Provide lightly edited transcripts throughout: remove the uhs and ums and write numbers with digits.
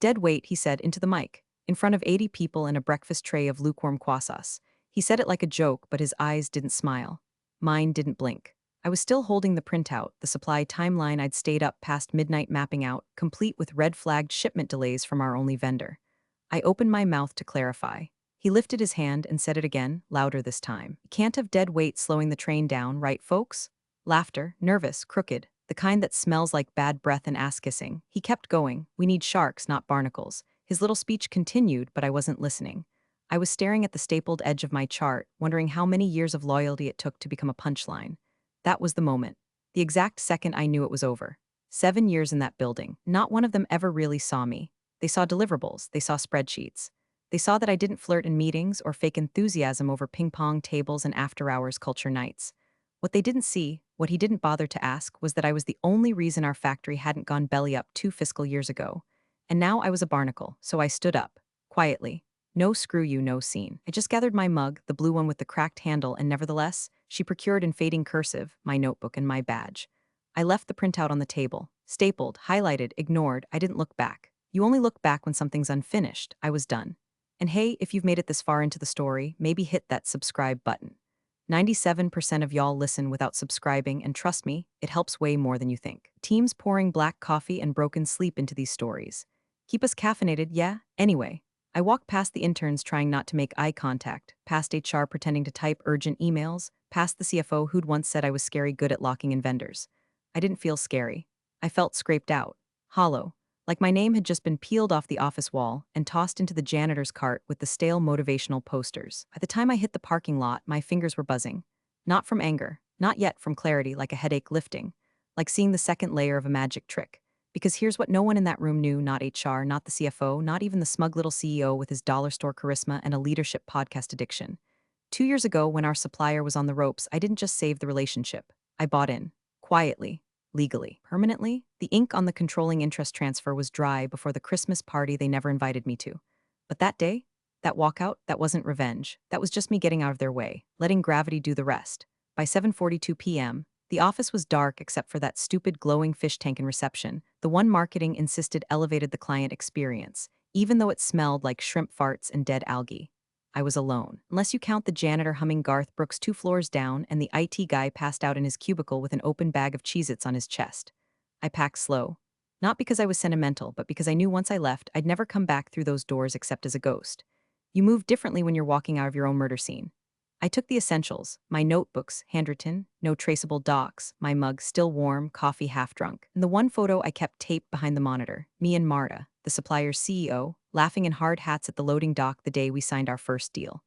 Dead weight, he said into the mic, in front of 80 people and a breakfast tray of lukewarm croissants. He said it like a joke, but his eyes didn't smile. Mine didn't blink. I was still holding the printout, the supply timeline I'd stayed up past midnight mapping out, complete with red-flagged shipment delays from our only vendor. I opened my mouth to clarify. He lifted his hand and said it again, louder this time. You can't have dead weight slowing the train down, right, folks? Laughter, nervous, crooked, the kind that smells like bad breath and ass-kissing. He kept going. We need sharks, not barnacles. His little speech continued, but I wasn't listening. I was staring at the stapled edge of my chart, wondering how many years of loyalty it took to become a punchline. That was the moment. The exact second I knew it was over. 7 years in that building. Not one of them ever really saw me. They saw deliverables. They saw spreadsheets. They saw that I didn't flirt in meetings or fake enthusiasm over ping-pong tables and after-hours culture nights. What they didn't see, what he didn't bother to ask, was that I was the only reason our factory hadn't gone belly up 2 fiscal years ago. And now I was a barnacle, so I stood up. Quietly. No screw you, no scene. I just gathered my mug, the blue one with the cracked handle, and nevertheless, she procured in fading cursive, my notebook and my badge. I left the printout on the table. Stapled, highlighted, ignored, I didn't look back. You only look back when something's unfinished. I was done. And hey, if you've made it this far into the story, maybe hit that subscribe button. 97% of y'all listen without subscribing, and trust me, it helps way more than you think. Teams pouring black coffee and broken sleep into these stories. Keep us caffeinated, yeah? Anyway, I walked past the interns trying not to make eye contact, past HR pretending to type urgent emails, past the CFO who'd once said I was scary good at locking in vendors. I didn't feel scary. I felt scraped out, hollow, like my name had just been peeled off the office wall and tossed into the janitor's cart with the stale motivational posters. By the time I hit the parking lot, my fingers were buzzing. Not from anger, not yet from clarity, like a headache lifting, like seeing the second layer of a magic trick. Because here's what no one in that room knew, not HR, not the CFO, not even the smug little CEO with his dollar store charisma and a leadership podcast addiction. 2 years ago, when our supplier was on the ropes, I didn't just save the relationship. I bought in. Quietly. Legally. Permanently? The ink on the controlling interest transfer was dry before the Christmas party they never invited me to. But that day, that walkout, that wasn't revenge. That was just me getting out of their way, letting gravity do the rest. By 7:42 p.m., the office was dark except for that stupid glowing fish tank in reception, the one marketing insisted elevated the client experience, even though it smelled like shrimp farts and dead algae. I was alone, unless you count the janitor humming Garth Brooks 2 floors down and the IT guy passed out in his cubicle with an open bag of Cheez-Its on his chest. I packed slow. Not because I was sentimental, but because I knew once I left, I'd never come back through those doors except as a ghost. You move differently when you're walking out of your own murder scene. I took the essentials, my notebooks, handwritten, no traceable docs, my mug still warm, coffee half drunk, and the one photo I kept taped behind the monitor, me and Marta, the supplier's CEO, laughing in hard hats at the loading dock the day we signed our first deal.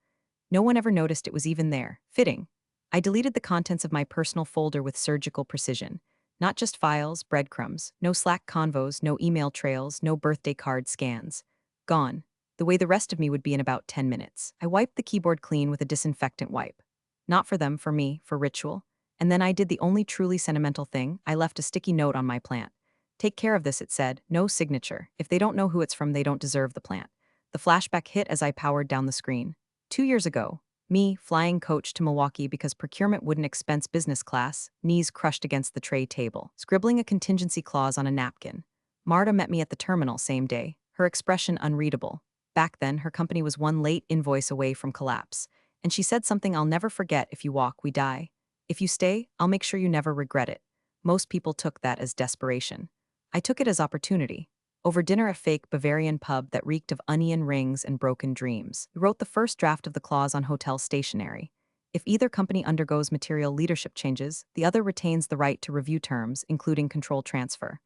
No one ever noticed it was even there. Fitting. I deleted the contents of my personal folder with surgical precision. Not just files, breadcrumbs, no Slack convos, no email trails, no birthday card scans. Gone. The way the rest of me would be in about 10 minutes. I wiped the keyboard clean with a disinfectant wipe. Not for them, for me, for ritual. And then I did the only truly sentimental thing. I left a sticky note on my plant. Take care of this, it said. No signature. If they don't know who it's from, they don't deserve the plant. The flashback hit as I powered down the screen. 2 years ago, me, flying coach to Milwaukee because procurement wouldn't expense business class, knees crushed against the tray table, scribbling a contingency clause on a napkin. Marta met me at the terminal same day, her expression unreadable. Back then, her company was one late invoice away from collapse, and she said something I'll never forget: if you walk, we die. If you stay, I'll make sure you never regret it. Most people took that as desperation. I took it as opportunity. Over dinner at a fake Bavarian pub that reeked of onion rings and broken dreams, we wrote the first draft of the clause on hotel stationery. If either company undergoes material leadership changes, the other retains the right to review terms, including control transfer.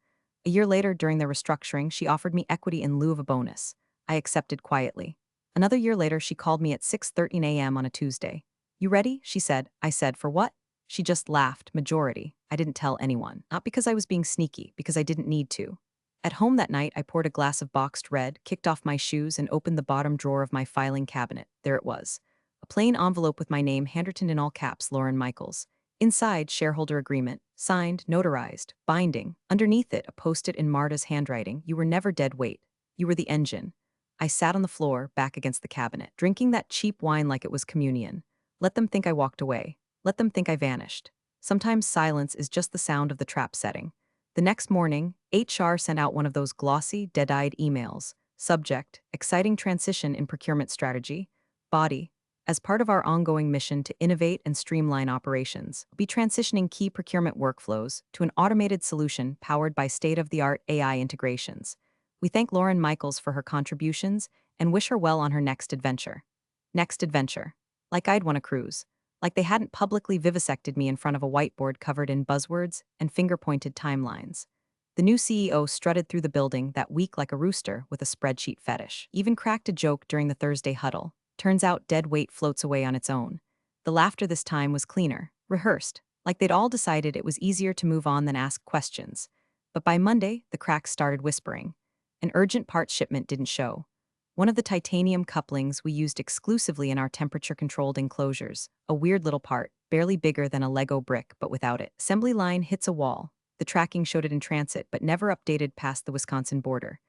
A year later, during their restructuring, she offered me equity in lieu of a bonus. I accepted quietly. Another year later, she called me at 6:13 a.m. on a Tuesday. You ready? She said. I said, for what? She just laughed. Majority. I didn't tell anyone. Not because I was being sneaky, because I didn't need to. At home that night, I poured a glass of boxed red, kicked off my shoes, and opened the bottom drawer of my filing cabinet. There it was. A plain envelope with my name handwritten in all caps, Lauren Michaels. Inside, shareholder agreement, signed, notarized, binding. Underneath it, a post-it in Marta's handwriting. You were never dead weight. You were the engine. I sat on the floor, back against the cabinet, drinking that cheap wine like it was communion. Let them think I walked away. Let them think I vanished. Sometimes silence is just the sound of the trap setting. The next morning, HR sent out one of those glossy, dead-eyed emails. Subject: exciting transition in procurement strategy. Body: as part of our ongoing mission to innovate and streamline operations, we'll be transitioning key procurement workflows to an automated solution powered by state-of-the-art AI integrations. We thank Lauren Michaels for her contributions and wish her well on her next adventure. Next adventure. Like I'd won a cruise. Like they hadn't publicly vivisected me in front of a whiteboard covered in buzzwords and finger-pointed timelines. The new CEO strutted through the building that week like a rooster with a spreadsheet fetish. Even cracked a joke during the Thursday huddle. Turns out dead weight floats away on its own. The laughter this time was cleaner, rehearsed, like they'd all decided it was easier to move on than ask questions. But by Monday, the cracks started whispering. An urgent parts shipment didn't show. One of the titanium couplings we used exclusively in our temperature-controlled enclosures, a weird little part, barely bigger than a Lego brick but without it. Assembly line hits a wall. The tracking showed it in transit but never updated past the Wisconsin border.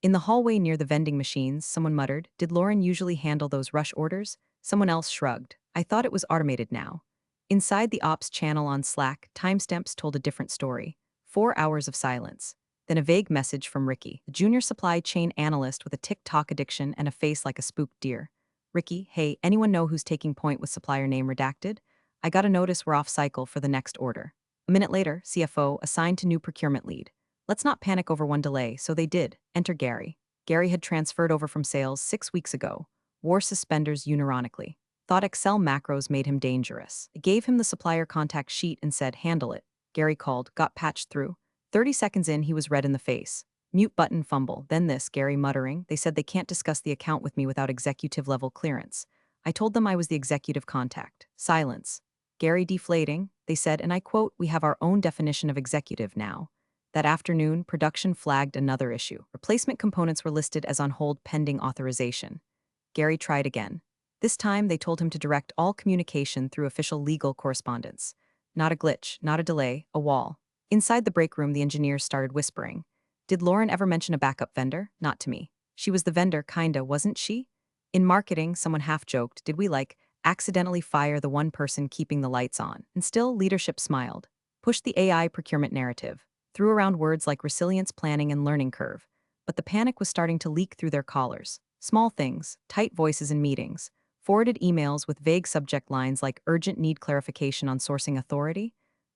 In the hallway near the vending machines, someone muttered, "Did Lauren usually handle those rush orders?" Someone else shrugged. "I thought it was automated now." Inside the ops channel on Slack, timestamps told a different story. 4 hours of silence. Then a vague message from Ricky, a junior supply chain analyst with a TikTok addiction and a face like a spooked deer. "Ricky, hey, anyone know who's taking point with supplier name redacted? I got a notice we're off cycle for the next order." A minute later, CFO, assigned to new procurement lead. "Let's not panic over one delay," so they did. Enter Gary. Gary had transferred over from sales 6 weeks ago. Wore suspenders unironically. Thought Excel macros made him dangerous. They gave him the supplier contact sheet and said, "Handle it." Gary called, got patched through. 30 seconds in, he was red in the face. Mute button fumble. Then this, Gary muttering, "They said they can't discuss the account with me without executive-level clearance. I told them I was the executive contact." Silence. Gary deflating. They said, and I quote, "We have our own definition of executive now." That afternoon, production flagged another issue. Replacement components were listed as on hold pending authorization. Gary tried again. This time, they told him to direct all communication through official legal correspondence. Not a glitch, not a delay, a wall. Inside the break room, the engineers started whispering. "Did Lauren ever mention a backup vendor? Not to me. She was the vendor, kinda, wasn't she?" In marketing, someone half joked, "Did we, accidentally fire the one person keeping the lights on?" And still, leadership smiled. Pushed the AI procurement narrative. Threw around words like resilience planning and learning curve. But the panic was starting to leak through their collars. Small things, tight voices in meetings, forwarded emails with vague subject lines like urgent need clarification on sourcing authority.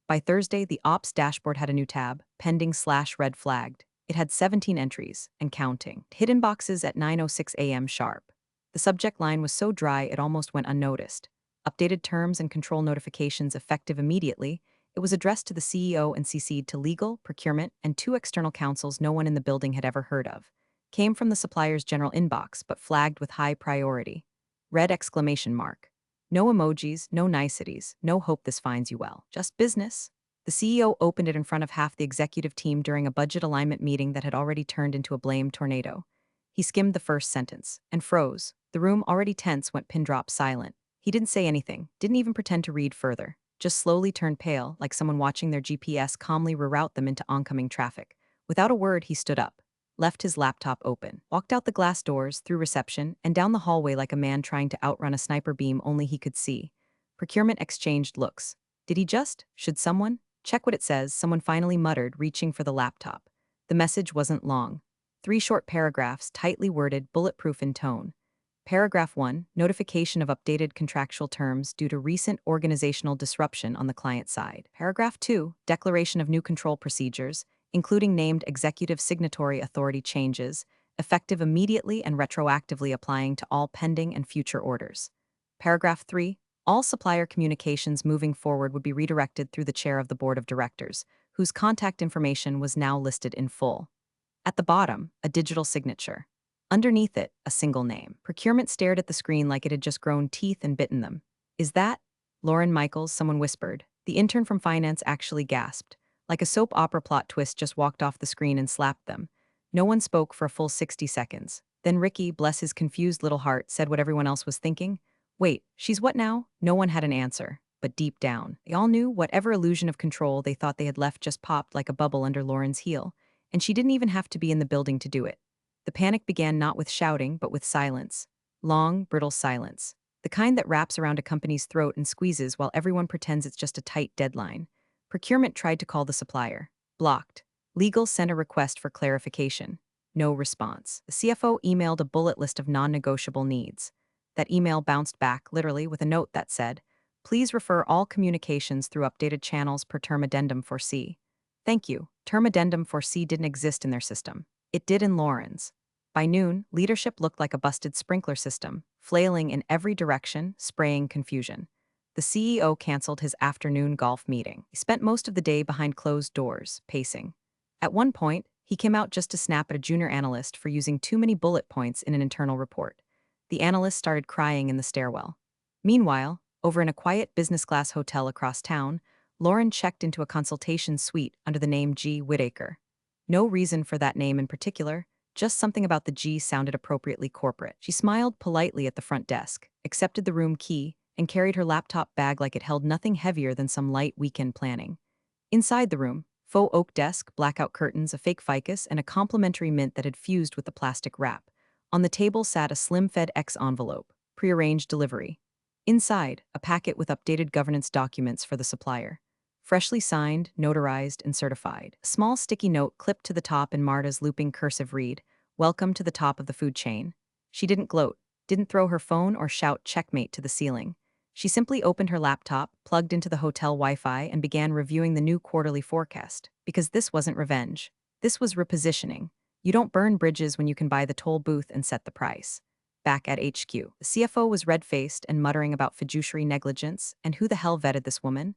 By Thursday, the ops dashboard had a new tab, pending/red flagged. It had 17 entries, and counting. Hidden boxes at 9:06 a.m. sharp. The subject line was so dry it almost went unnoticed. Updated terms and control notifications effective immediately. It was addressed to the CEO and CC'd to legal, procurement, and 2 external counsels no one in the building had ever heard of. Came from the supplier's general inbox, but flagged with high priority. Red exclamation mark. No emojis, no niceties, no hope this finds you well. Just business. The CEO opened it in front of half the executive team during a budget alignment meeting that had already turned into a blame tornado. He skimmed the first sentence and froze. The room, already tense, went pin drop silent. He didn't say anything, didn't even pretend to read further. Just slowly turned pale, like someone watching their GPS calmly reroute them into oncoming traffic. Without a word, he stood up, left his laptop open, walked out the glass doors, through reception, and down the hallway like a man trying to outrun a sniper beam only he could see. Procurement exchanged looks. Did he just? Should someone? Check what it says, someone finally muttered, reaching for the laptop. The message wasn't long. 3 short paragraphs, tightly worded, bulletproof in tone. Paragraph 1, notification of updated contractual terms due to recent organizational disruption on the client side. Paragraph 2, declaration of new control procedures, including named executive signatory authority changes, effective immediately and retroactively applying to all pending and future orders. Paragraph 3, all supplier communications moving forward would be redirected through the chair of the board of directors, whose contact information was now listed in full. At the bottom, a digital signature. Underneath it, a single name. Procurement stared at the screen like it had just grown teeth and bitten them. "Is that Lauren Michaels?" someone whispered. The intern from finance actually gasped. Like a soap opera plot twist just walked off the screen and slapped them. No one spoke for a full 60 seconds. Then Ricky, bless his confused little heart, said what everyone else was thinking. "Wait, she's what now?" No one had an answer. But deep down, they all knew whatever illusion of control they thought they had left just popped like a bubble under Lauren's heel. And she didn't even have to be in the building to do it. The panic began not with shouting, but with silence. Long, brittle silence. The kind that wraps around a company's throat and squeezes while everyone pretends it's just a tight deadline. Procurement tried to call the supplier. Blocked. Legal sent a request for clarification. No response. The CFO emailed a bullet list of non-negotiable needs. That email bounced back, literally, with a note that said, "Please refer all communications through updated channels per term addendum 4C." Thank you. Term addendum 4C didn't exist in their system. It did in Lauren's. By noon, leadership looked like a busted sprinkler system, flailing in every direction, spraying confusion. The CEO canceled his afternoon golf meeting. He spent most of the day behind closed doors, pacing. At one point, he came out just to snap at a junior analyst for using too many bullet points in an internal report. The analyst started crying in the stairwell. Meanwhile, over in a quiet business-class hotel across town, Lauren checked into a consultation suite under the name G. Whitaker. No reason for that name in particular, just something about the G sounded appropriately corporate. She smiled politely at the front desk, accepted the room key, and carried her laptop bag like it held nothing heavier than some light weekend planning. Inside the room, faux oak desk, blackout curtains, a fake ficus, and a complimentary mint that had fused with the plastic wrap. On the table sat a slim-fed X envelope, prearranged delivery. Inside, a packet with updated governance documents for the supplier. Freshly signed, notarized, and certified. A small sticky note clipped to the top in Marta's looping cursive read, "Welcome to the top of the food chain." She didn't gloat, didn't throw her phone or shout checkmate to the ceiling. She simply opened her laptop, plugged into the hotel Wi-Fi, and began reviewing the new quarterly forecast. Because this wasn't revenge. This was repositioning. You don't burn bridges when you can buy the toll booth and set the price. Back at HQ, the CFO was red-faced and muttering about fiduciary negligence and who the hell vetted this woman.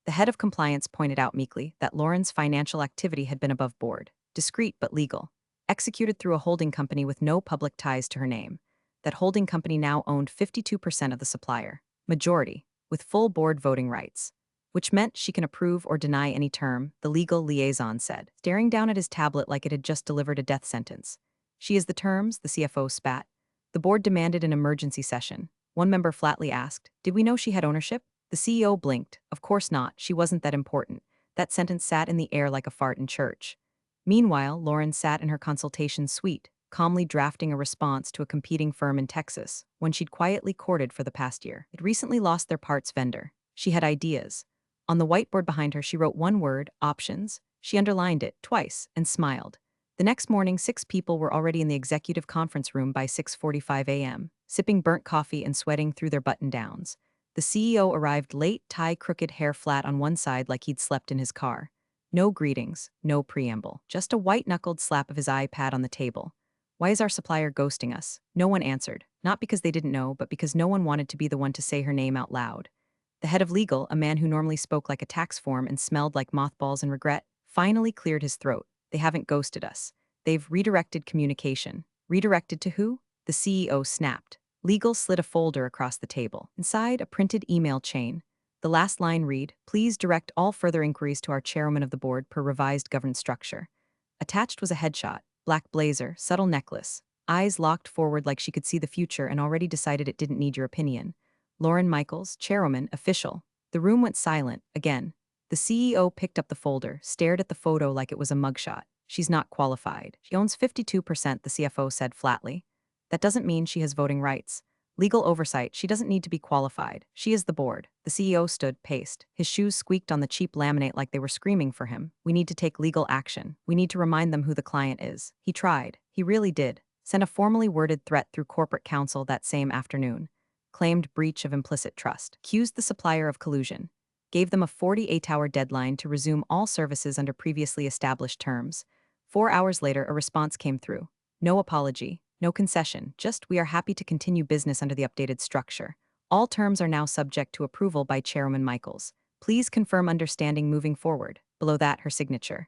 The head of compliance pointed out meekly that Lauren's financial activity had been above board, discreet but legal, executed through a holding company with no public ties to her name. That holding company now owned 52% of the supplier, majority, with full board voting rights, which meant she can approve or deny any term, the legal liaison said, staring down at his tablet like it had just delivered a death sentence. "She is the terms," the CFO spat. The board demanded an emergency session. One member flatly asked, "Did we know she had ownership?" The CEO blinked. Of course not, she wasn't that important. That sentence sat in the air like a fart in church. Meanwhile, Lauren sat in her consultation suite, calmly drafting a response to a competing firm in Texas, one she'd quietly courted for the past year. It recently lost their parts vendor. She had ideas. On the whiteboard behind her, she wrote one word, options. She underlined it twice and smiled. The next morning, 6 people were already in the executive conference room by 6:45 a.m., sipping burnt coffee and sweating through their button-downs. The CEO arrived late, tie crooked hair flat on one side like he'd slept in his car. No greetings, no preamble, just a white-knuckled slap of his iPad on the table. "Why is our supplier ghosting us?" No one answered, not because they didn't know, but because no one wanted to be the one to say her name out loud. The head of legal, a man who normally spoke like a tax form and smelled like mothballs and regret, finally cleared his throat. "They haven't ghosted us. They've redirected communication." Redirected to who? The CEO snapped. Legal slid a folder across the table. Inside, a printed email chain. The last line read, "Please direct all further inquiries to our chairwoman of the board per revised governance structure." Attached was a headshot, black blazer, subtle necklace, eyes locked forward like she could see the future and already decided it didn't need your opinion. Lauren Michaels, chairwoman, official. The room went silent, again. The CEO picked up the folder, stared at the photo like it was a mugshot. "She's not qualified. She owns 52%, the CFO said flatly. "That doesn't mean she has voting rights. Legal oversight, she doesn't need to be qualified. She is the board." The CEO stood, paced. His shoes squeaked on the cheap laminate like they were screaming for him. "We need to take legal action. We need to remind them who the client is." He tried. He really did. Sent a formally worded threat through corporate counsel that same afternoon. Claimed breach of implicit trust. Accused the supplier of collusion. Gave them a 48-hour deadline to resume all services under previously established terms. 4 hours later, a response came through. No apology. No concession, just "We are happy to continue business under the updated structure. All terms are now subject to approval by Chairwoman Michaels. Please confirm understanding moving forward." Below that, her signature.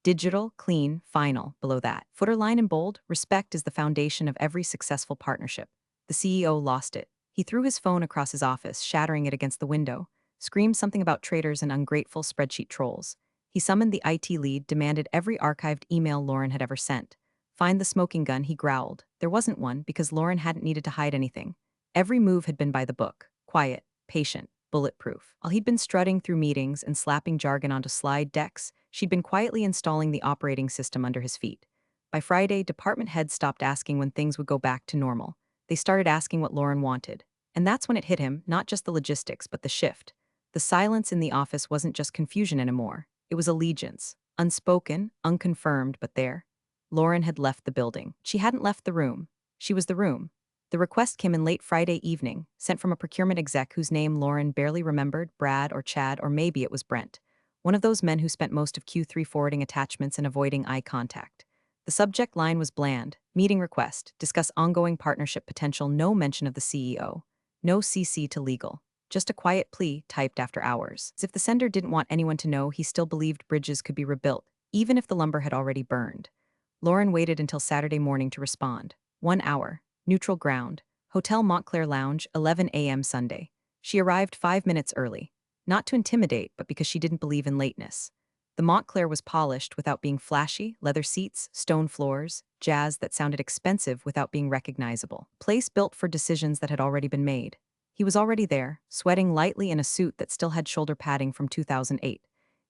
Digital, clean, final. Below that, footer line in bold, "Respect is the foundation of every successful partnership." The CEO lost it. He threw his phone across his office, shattering it against the window. Screamed something about traitors and ungrateful spreadsheet trolls. He summoned the IT lead, demanded every archived email Lauren had ever sent. "Find the smoking gun," he growled. There wasn't one because Lauren hadn't needed to hide anything. Every move had been by the book, quiet, patient, bulletproof. While he'd been strutting through meetings and slapping jargon onto slide decks, she'd been quietly installing the operating system under his feet. By Friday, department heads stopped asking when things would go back to normal. They started asking what Lauren wanted. And that's when it hit him, not just the logistics, but the shift. The silence in the office wasn't just confusion anymore. It was allegiance. Unspoken, unconfirmed, but there. Lauren had left the building. She hadn't left the room. She was the room. The request came in late Friday evening, sent from a procurement exec whose name Lauren barely remembered, Brad or Chad, or maybe it was Brent. One of those men who spent most of Q3 forwarding attachments and avoiding eye contact. The subject line was bland: meeting request, discuss ongoing partnership potential, no mention of the CEO. No CC to legal. Just a quiet plea typed after hours. As if the sender didn't want anyone to know he still believed bridges could be rebuilt, even if the lumber had already burned. Lauren waited until Saturday morning to respond. 1 hour. Neutral ground. Hotel Montclair Lounge, 11 a.m. Sunday. She arrived 5 minutes early. Not to intimidate, but because she didn't believe in lateness. The Montclair was polished without being flashy: leather seats, stone floors, jazz that sounded expensive without being recognizable. Place built for decisions that had already been made. He was already there, sweating lightly in a suit that still had shoulder padding from 2008.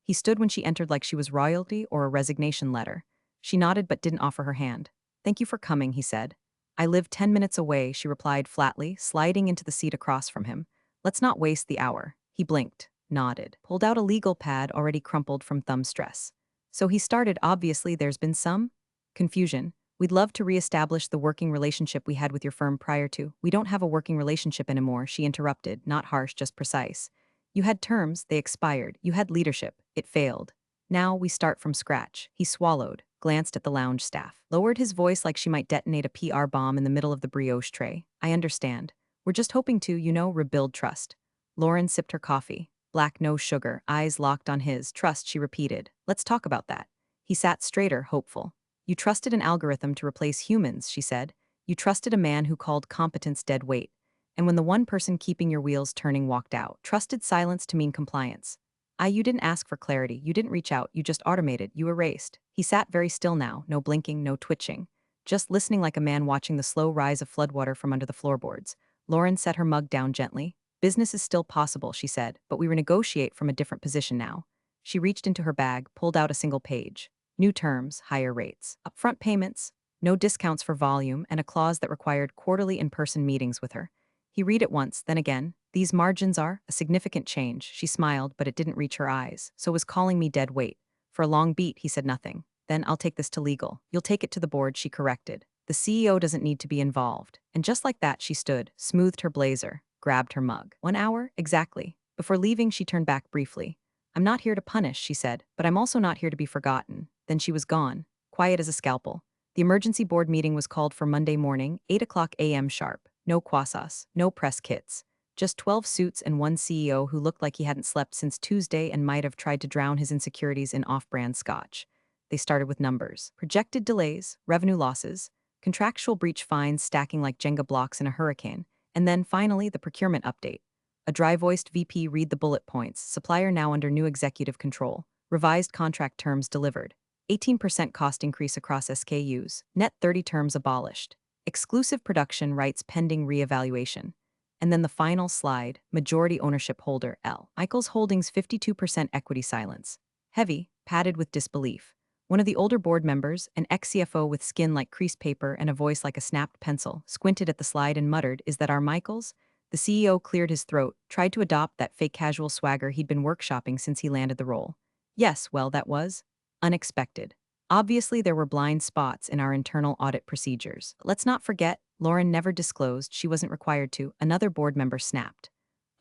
He stood when she entered like she was royalty or a resignation letter. She nodded but didn't offer her hand. "Thank you for coming," he said. "I live 10 minutes away," she replied flatly, sliding into the seat across from him. "Let's not waste the hour." He blinked, nodded, pulled out a legal pad already crumpled from thumb stress. So he started. "Obviously, there's been some confusion. We'd love to reestablish the working relationship we had with your firm prior to." "We don't have a working relationship anymore," she interrupted, not harsh, just precise. "You had terms, they expired. You had leadership, it failed. Now we start from scratch." He swallowed, glanced at the lounge staff, lowered his voice like she might detonate a PR bomb in the middle of the brioche tray. "I understand. We're just hoping to, rebuild trust." Lauren sipped her coffee. Black, no sugar, eyes locked on his. "Trust," she repeated. "Let's talk about that." He sat straighter, hopeful. "You trusted an algorithm to replace humans," she said. "You trusted a man who called competence dead weight. And when the one person keeping your wheels turning walked out, trusted silence to mean compliance. You didn't ask for clarity, you didn't reach out, you just automated, you erased." He sat very still now, no blinking, no twitching. Just listening like a man watching the slow rise of floodwater from under the floorboards. Lauren set her mug down gently. "Business is still possible," she said, "but we renegotiate from a different position now." She reached into her bag, pulled out a single page. New terms, higher rates, upfront payments, no discounts for volume, and a clause that required quarterly in-person meetings with her. He read it once, then again. "These margins are a significant change." She smiled, but it didn't reach her eyes. "So was calling me dead weight." For a long beat, he said nothing. "Then I'll take this to legal." "You'll take it to the board," she corrected. "The CEO doesn't need to be involved." And just like that, she stood, smoothed her blazer, grabbed her mug. 1 hour? Exactly. Before leaving, she turned back briefly. "I'm not here to punish," she said, "but I'm also not here to be forgotten." Then she was gone, quiet as a scalpel. The emergency board meeting was called for Monday morning, 8 a.m. sharp. No quasas, no press kits. Just 12 suits and one CEO who looked like he hadn't slept since Tuesday and might have tried to drown his insecurities in off-brand scotch. They started with numbers. Projected delays, revenue losses, contractual breach fines stacking like Jenga blocks in a hurricane, and then finally the procurement update. A dry-voiced VP read the bullet points. Supplier now under new executive control. Revised contract terms delivered. 18% cost increase across SKUs. Net 30 terms abolished. Exclusive production rights pending reevaluation. And then the final slide: majority ownership holder L. Michaels Holdings 52% equity silence. Heavy, padded with disbelief. One of the older board members, an ex-CFO with skin like creased paper and a voice like a snapped pencil, squinted at the slide and muttered, "Is that our Michaels?" The CEO cleared his throat, tried to adopt that fake casual swagger he'd been workshopping since he landed the role. "Yes, well, that was unexpected. Obviously, there were blind spots in our internal audit procedures. Let's not forget, Lauren never disclosed, she wasn't required to," another board member snapped.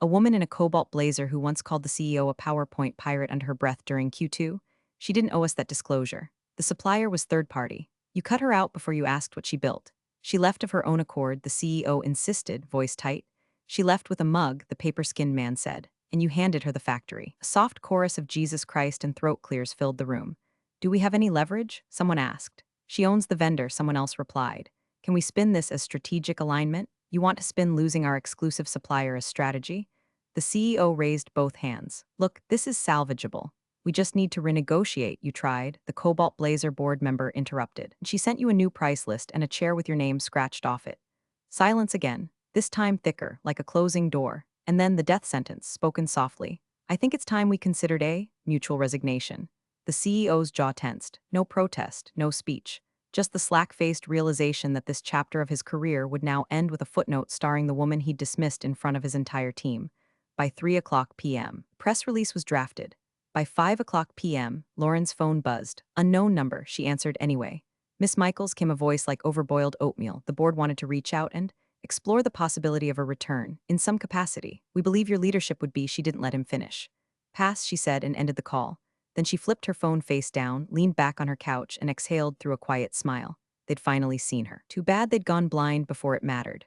A woman in a cobalt blazer who once called the CEO a PowerPoint pirate under her breath during Q2. "She didn't owe us that disclosure. The supplier was third party. You cut her out before you asked what she built. She left of her own accord," the CEO insisted, voice tight. "She left with a mug," the paper-skinned man said, "and you handed her the factory." A soft chorus of Jesus Christ and throat clears filled the room. "Do we have any leverage?" someone asked. "She owns the vendor," someone else replied. "Can we spin this as strategic alignment? You want to spin losing our exclusive supplier as strategy?" The CEO raised both hands. "Look, this is salvageable. We just need to renegotiate," "You tried," the Cobalt Blazer board member interrupted. "She sent you a new price list and a chair with your name scratched off it." Silence again, this time thicker, like a closing door. And then the death sentence, spoken softly. "I think it's time we considered a mutual resignation." The CEO's jaw tensed. No protest, no speech. Just the slack-faced realization that this chapter of his career would now end with a footnote starring the woman he'd dismissed in front of his entire team. By 3 p.m., press release was drafted. By 5 o'clock p.m., Lauren's phone buzzed. Unknown number, she answered anyway. Miss Michaels came a voice like overboiled oatmeal. The board wanted to reach out and explore the possibility of a return, in some capacity. We believe your leadership would be. She didn't let him finish. Pass, she said, and ended the call. Then she flipped her phone face down, leaned back on her couch, and exhaled through a quiet smile. They'd finally seen her. Too bad they'd gone blind before it mattered.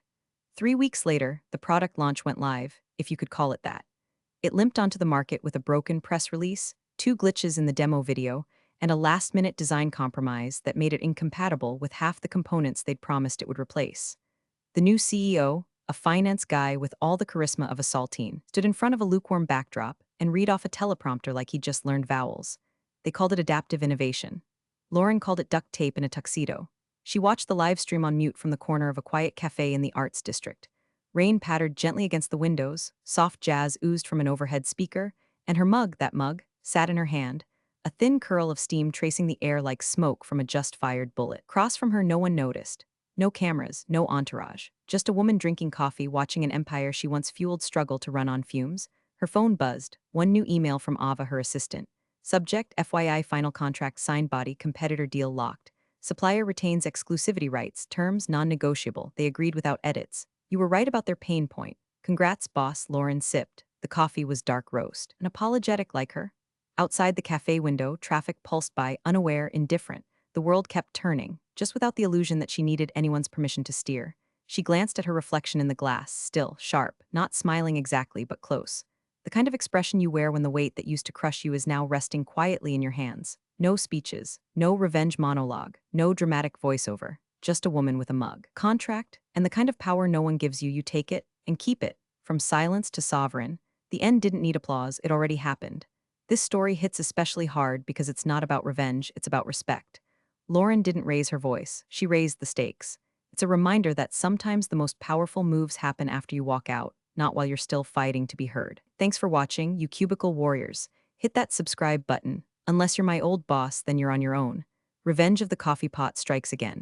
3 weeks later, the product launch went live, if you could call it that. It limped onto the market with a broken press release, 2 glitches in the demo video, and a last-minute design compromise that made it incompatible with half the components they'd promised it would replace. The new CEO, a finance guy with all the charisma of a saltine, stood in front of a lukewarm backdrop and read off a teleprompter like he'd just learned vowels. They called it adaptive innovation. Lauren called it duct tape in a tuxedo. She watched the live stream on mute from the corner of a quiet cafe in the arts district. Rain pattered gently against the windows, soft jazz oozed from an overhead speaker, and her mug, that mug, sat in her hand, a thin curl of steam tracing the air like smoke from a just-fired bullet. Across from her, no one noticed. No cameras, no entourage. Just a woman drinking coffee, watching an empire she once fueled struggle to run on fumes. Her phone buzzed. One new email from Ava, her assistant. Subject, FYI, final contract signed, body, competitor deal locked. Supplier retains exclusivity rights, terms non-negotiable. They agreed without edits. You were right about their pain point. Congrats, boss, Lauren sipped. The coffee was dark roast. An apologetic like her. Outside the cafe window, traffic pulsed by, unaware, indifferent. The world kept turning, just without the illusion that she needed anyone's permission to steer. She glanced at her reflection in the glass, still, sharp, not smiling exactly, but close. The kind of expression you wear when the weight that used to crush you is now resting quietly in your hands. No speeches, no revenge monologue, no dramatic voiceover, just a woman with a mug. Contract, and the kind of power no one gives you, you take it and keep it. From silence to sovereign, the end didn't need applause, it already happened. This story hits especially hard because it's not about revenge, it's about respect. Lauren didn't raise her voice, she raised the stakes. It's a reminder that sometimes the most powerful moves happen after you walk out, not while you're still fighting to be heard. Thanks for watching, you cubicle warriors. Hit that subscribe button. Unless you're my old boss, then you're on your own. Revenge of the Coffee Pot strikes again.